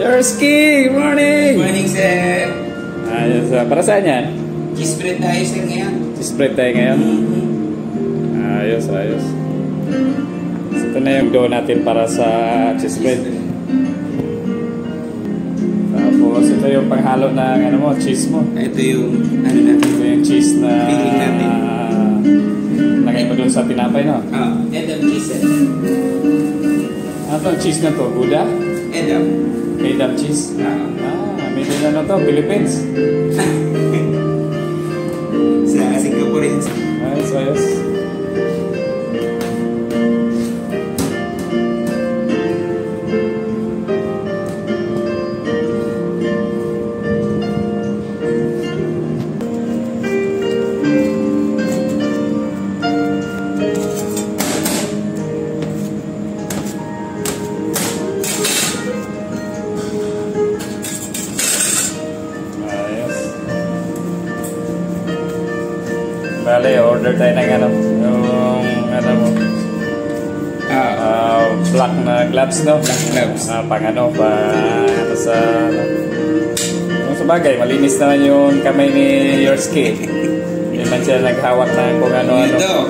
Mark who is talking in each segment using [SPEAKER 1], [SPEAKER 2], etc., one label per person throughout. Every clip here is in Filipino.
[SPEAKER 1] Yersky, good morning!
[SPEAKER 2] Good morning, sir.
[SPEAKER 1] Ayos, para saan yan?
[SPEAKER 2] Cheese bread tayo, sir, ngayon.
[SPEAKER 1] Cheese bread tayo ngayon? Ayos, ayos. So, ito na yung dough natin para sa cheese bread. Tapos ito yung panghalo ng ano mo, cheese mo.
[SPEAKER 2] Ito yung ano natin.
[SPEAKER 1] Ito yung cheese na
[SPEAKER 2] filling natin.
[SPEAKER 1] Lagay mo doon sa tinapay, no?
[SPEAKER 2] Edam cheese, sir.
[SPEAKER 1] Ano to? Cheese na to? Gouda?
[SPEAKER 2] Edam.
[SPEAKER 1] Edam cheese? Made in ano to? Philippines?
[SPEAKER 2] Sa Singaporeans.
[SPEAKER 1] Ayos, ayos. Bale, order tayo ng ano, yung ano mo, black na gloves, no?
[SPEAKER 2] Black gloves.
[SPEAKER 1] Pang ano, ano sa, ano. Yung sa bagay, malinis naman yung kamay ni Yersky. Hindi man siya naghawak na kung ano-ano.
[SPEAKER 2] Ito,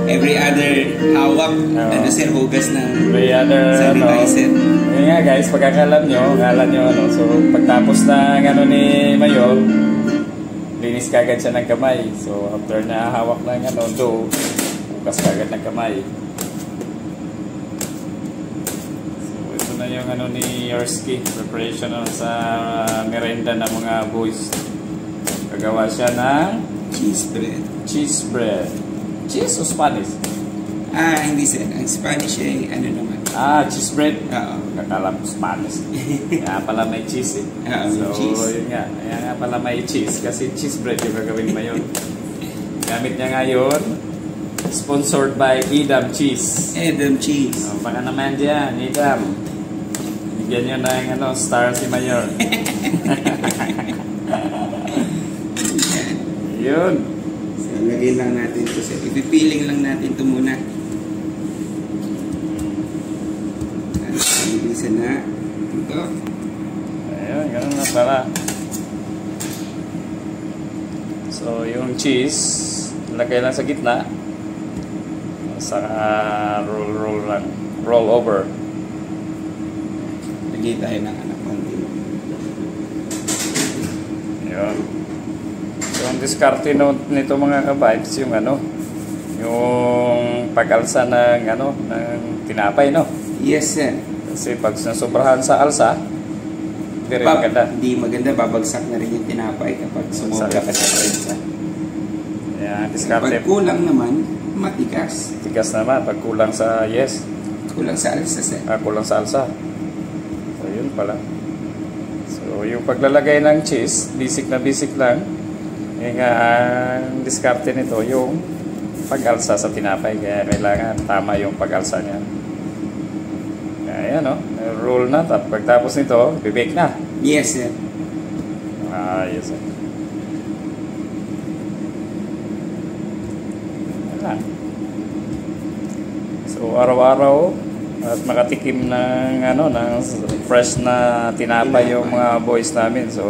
[SPEAKER 2] every other hawak, ano sir, hugas ng
[SPEAKER 1] every other,
[SPEAKER 2] sanitizer.
[SPEAKER 1] Yun nga guys, pagkakalam nyo, ano, so pagtapos ng ano ni Mayor, linis kagad siya ng kamay. So, after na hawak ng ano, dough, bukas kagad ng kamay. So, ito na yung ano ni Yersky. Preparation sa merenda ng mga boys. Gagawa siya ng
[SPEAKER 2] Cheese bread.
[SPEAKER 1] cheese bread. Cheese o Spanish?
[SPEAKER 2] Hindi sir. Ang Spanish ay ano naman.
[SPEAKER 1] Cheese bread?
[SPEAKER 2] Oo.
[SPEAKER 1] Kakala ko Spanish. Kaya pala may cheese eh. So,
[SPEAKER 2] cheese.
[SPEAKER 1] yun nga. Kaya nga pala may cheese. Kasi cheese bread yung gagawin mo yun. Gamit niya ngayon. Sponsored by Edam Cheese.
[SPEAKER 2] Edam cheese.
[SPEAKER 1] Baka naman dyan, Edam. Bigyan nyo ng ano, star si Mayor. Yun.
[SPEAKER 2] So, lagay lang natin ito sir. Ipipiling lang natin ito muna. Bilisan na. Ito.
[SPEAKER 1] Ayun, ganun na pala. So, yung cheese, lagay lang sa gitna. Saka roll lang. Roll over.
[SPEAKER 2] Lagay tayo ng anak konti.
[SPEAKER 1] Yun. So, ang diskarte nito mga ka-vibes, yung ano, yung pag-alsa ng ano, ng tinapay, no?
[SPEAKER 2] Yes, sir.
[SPEAKER 1] Kasi pag nasobrahan sa alsa, hindi rin maganda.
[SPEAKER 2] Hindi maganda, babagsak na rin yung tinapay kapag sumobra ka sa alsa.
[SPEAKER 1] Yan, diskarte.
[SPEAKER 2] Pag kulang naman, matigas.
[SPEAKER 1] Tigas naman, pag kulang sa yes.
[SPEAKER 2] Kulang sa alsa, sir.
[SPEAKER 1] Kulang sa alsa. So, yun pala. So, yung paglalagay ng cheese, basic na basic lang. Yung ang diskarte nito, yung pag-alsa sa tinapay. Kaya kailangan tama yung pag-alsa niya. Ayan o, roll na. Pagtapos nito, bibake na.
[SPEAKER 2] Yes, sir.
[SPEAKER 1] Yes, sir. Ayan. So, araw-araw at makatikim ng ano, ng fresh na tinapay yung mga boys namin. So,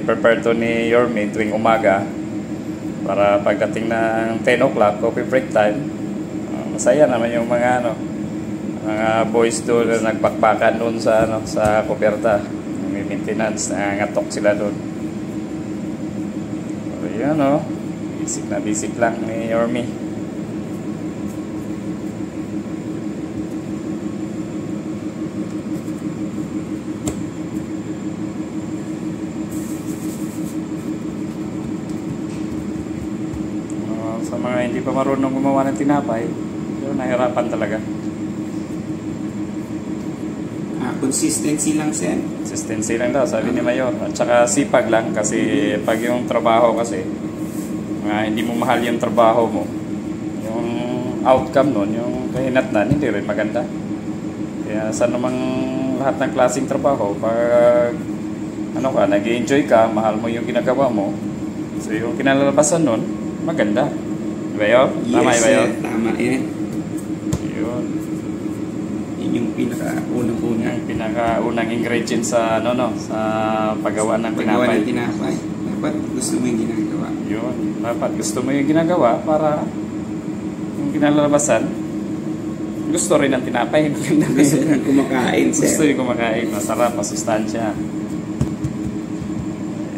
[SPEAKER 1] prepare to ni Yorme tuwing umaga para pagdating ng 10 o'clock, coffee break time. Masaya naman yung mga ano, mga boys doon na nagbakbakan doon sa ano, sa koperta, may maintenance, nangangatok sila doon. So yan o, basic na basic lang ni Yorme. Sa mga hindi pa marunong gumawa ng tinapay, yun, nahirapan talaga.
[SPEAKER 2] Consistency lang, sir.
[SPEAKER 1] Consistency lang daw, sabi ni Mayor. At saka sipag lang kasi pag yung trabaho kasi, hindi mo mahal yung trabaho mo, yung outcome nun, yung kahinatnan, hindi rin maganda. Kaya sa namang lahat ng klaseng trabaho, pag ano ka, nag-enjoy ka, mahal mo yung ginagawa mo, so yung kinalalabasan nun, maganda. Diba yun?
[SPEAKER 2] Yes,
[SPEAKER 1] tama ba yun?
[SPEAKER 2] Tama yan.
[SPEAKER 1] Yun.
[SPEAKER 2] Yun yung pinaka-unang-una.
[SPEAKER 1] Yung pinakaunang ingredient sa sa paggawa ng
[SPEAKER 2] Paggawa
[SPEAKER 1] tinapay.
[SPEAKER 2] ng tinapay. Dapat gusto mo yung ginagawa.
[SPEAKER 1] Yun, dapat gusto mo yung ginagawa para yung kinalabasan, gusto rin ng tinapay.
[SPEAKER 2] Gusto yung kumakain, sir.
[SPEAKER 1] Gusto yung kumakain. Masarap, masustansya.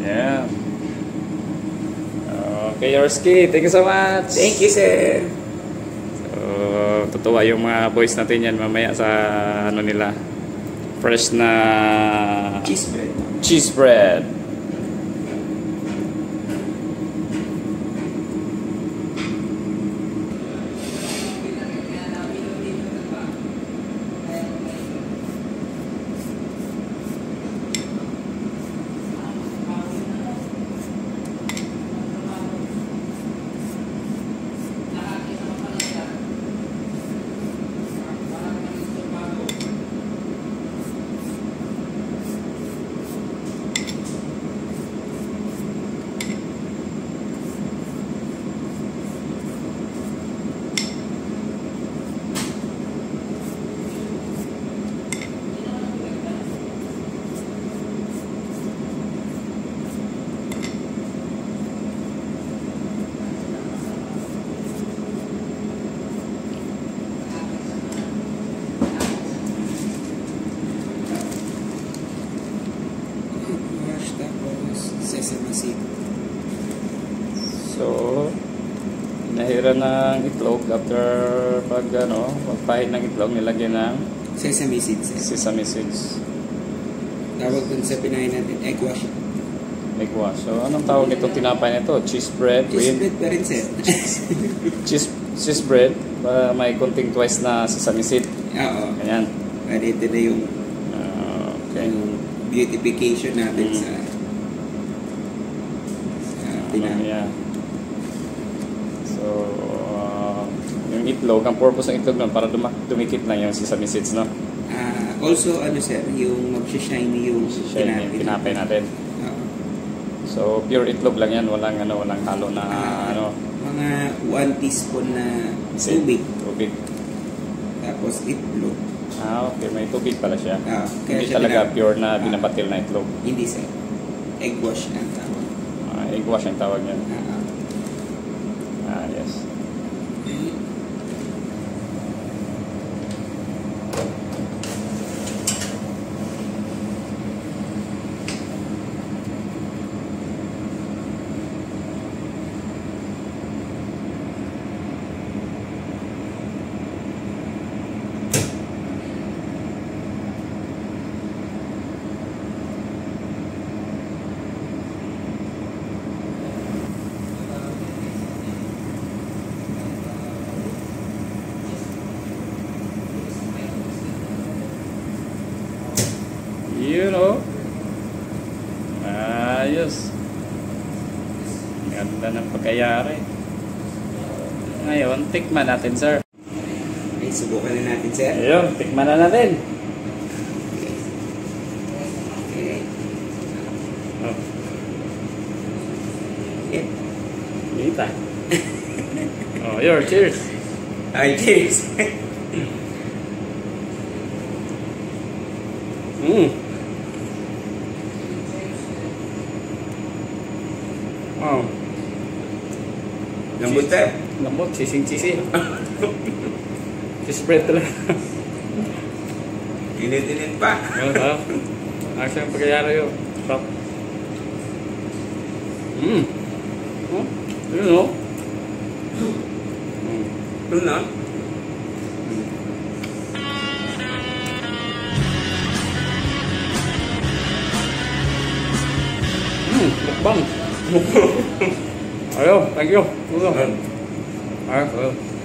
[SPEAKER 1] Yeah. Okay, Yorski, thank you so much.
[SPEAKER 2] Thank you, sir.
[SPEAKER 1] Tutuwa yung mga boys natin yan mamaya sa nila. Fresh na
[SPEAKER 2] Cheese bread.
[SPEAKER 1] cheese bread.
[SPEAKER 2] Sesame seed.
[SPEAKER 1] So, nahira ng itlog after pagpahid ng itlog, nilagyan ng
[SPEAKER 2] Sesame seeds.
[SPEAKER 1] sesame seeds.
[SPEAKER 2] Tawag dun sa pinahin natin, egg wash.
[SPEAKER 1] Egg wash. So, anong tawag nitong tinapay nito? Cheese bread
[SPEAKER 2] Cheese
[SPEAKER 1] with
[SPEAKER 2] bread pa rin, sir.
[SPEAKER 1] cheese bread. May konting twice na sesame seed.
[SPEAKER 2] Oo.
[SPEAKER 1] Ayan.
[SPEAKER 2] Ito na yung,
[SPEAKER 1] Okay.
[SPEAKER 2] yung beautification natin sa tinapay.
[SPEAKER 1] Yeah. So, yung itlog, ang purpose ng itlog nun, para dumikit lang yung sesame seeds, no?
[SPEAKER 2] Also, sir, yung mag-shiny yung
[SPEAKER 1] Shiny, tinapay natin. So, pure itlog lang yan, walang halo na
[SPEAKER 2] mga 1 teaspoon na tubig.
[SPEAKER 1] Tubig.
[SPEAKER 2] Tapos itlog.
[SPEAKER 1] Okay, may tubig pala siya.
[SPEAKER 2] Kaya
[SPEAKER 1] Hindi
[SPEAKER 2] siya
[SPEAKER 1] talaga pure na binabatil na itlog.
[SPEAKER 2] Hindi, sir. Egg wash ang tawag.
[SPEAKER 1] Egg wash ang tawag yan. Yes. Ayos. Ganda ng pagkayari. Ngayon, tikman natin, sir.
[SPEAKER 2] Okay, subukan na natin, sir.
[SPEAKER 1] Ayun, tikman na natin.
[SPEAKER 2] Okay.
[SPEAKER 1] Oh,
[SPEAKER 2] Okay.
[SPEAKER 1] kita. Oh, cheers.
[SPEAKER 2] Ay, cheers.
[SPEAKER 1] Oh.
[SPEAKER 2] Lambot, sir.
[SPEAKER 1] Lambot, sising-sising. Cheese bread talaga.
[SPEAKER 2] Init-init pa.
[SPEAKER 1] Ayos yung pagkayari yun. Sarap. Yun o.
[SPEAKER 2] Ano na?
[SPEAKER 1] Mukbang. Ayo, thank you. Ayos.